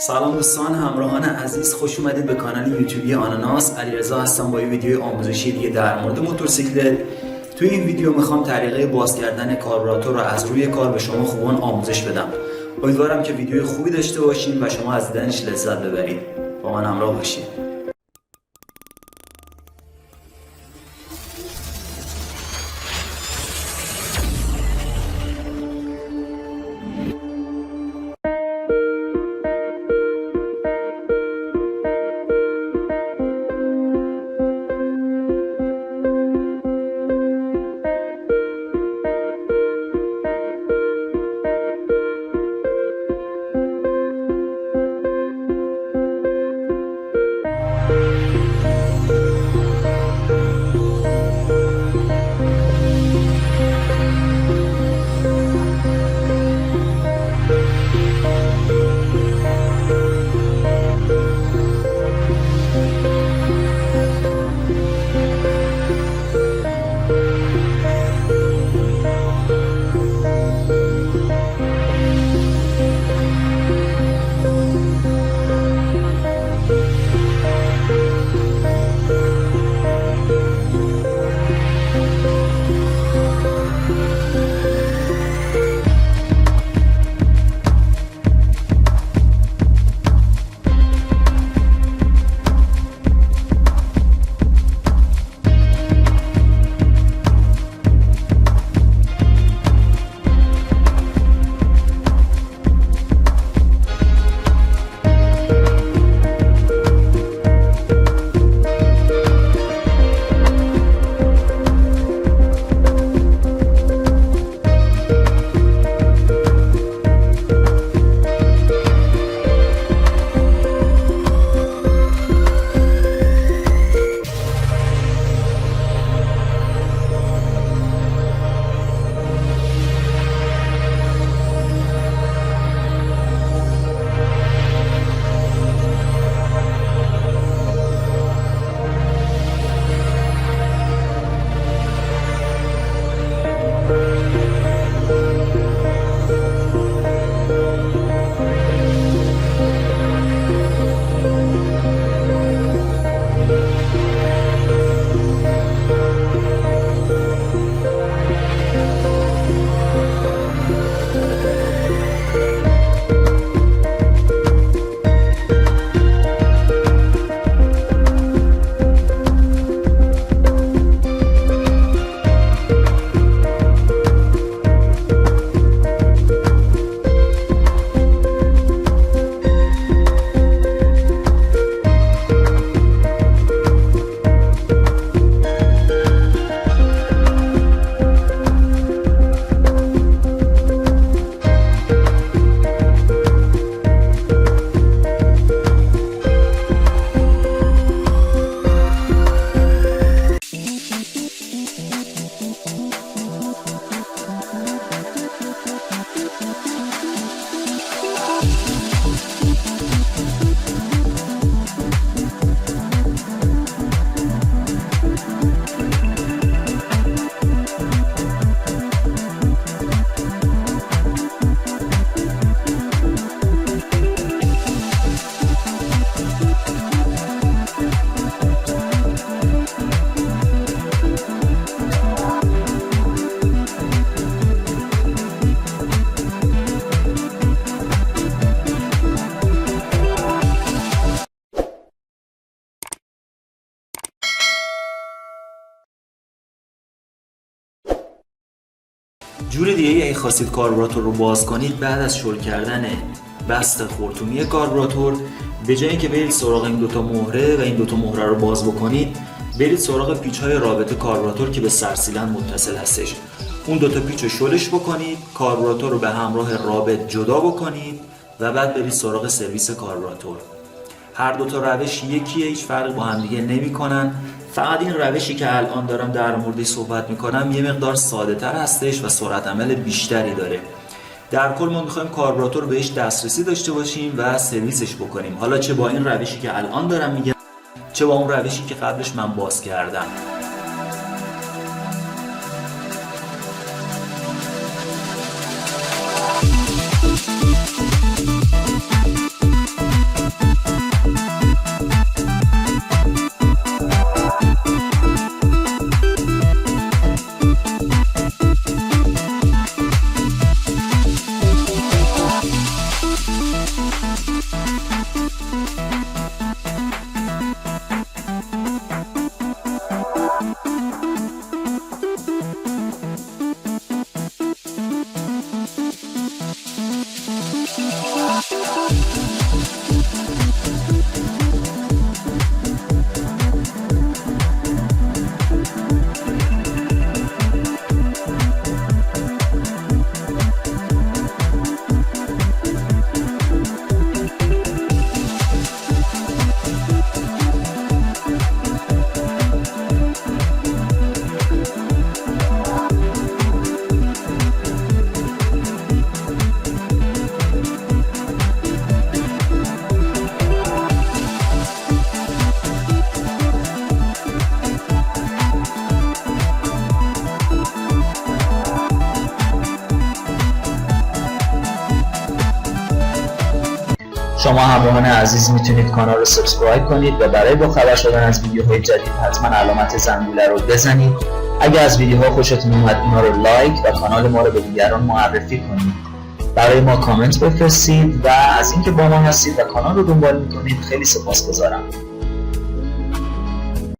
سلام دوستان، همراهان عزیز، خوش اومدید به کانال یوتوبی آناناس. علیرضا هستم با یه ویدیو آموزشی دیگه در مورد موتورسیکلت. توی این ویدیو میخوام طریق باز کردن کاربراتور رو از روی کار به شما خوبان آموزش بدم. امیدوارم که ویدیو خوبی داشته باشین و شما از دیدنش لذت ببرید. با من همراه باشید. جور دیگه اگه خواستید کاربراتور رو باز کنید، بعد از شل کردن بست خرطومی کاربراتور، به جای اینکه برید سراغ این دوتا مهره و این دوتا مهره رو باز بکنید، برید سراغ پیچ‌های رابطه کاربراتور که به سرسیلن متصل هستش. اون دوتا پیچ رو شلش بکنید، کاربراتور رو به همراه رابط جدا بکنید و بعد برید سراغ سرویس کاربراتور. هر دوتا روش یکیه، هیچ فرقی با هم دیگه نمی‌کنن. فقط این روشی که الان دارم در موردش صحبت میکنم یه مقدار ساده تر هستش و سرعت عمل بیشتری داره. در کل ما میخوایم کاربراتور بهش دسترسی داشته باشیم و سرویسش بکنیم، حالا چه با این روشی که الان دارم میگم چه با اون روشی که قبلش من باز کردم. شما همراهان عزیز میتونید کانال رو سابسکرایب کنید و برای با خبر شدن از ویدیوهای جدید حتما علامت زنگوله رو بزنید. اگر از ویدیوها خوشتون اومد اونا رو لایک و کانال ما رو به دیگران معرفی کنید. برای ما کامنت بفرستید و از اینکه با ما هستید و کانال رو دنبال میکنید خیلی سپاسگزارم.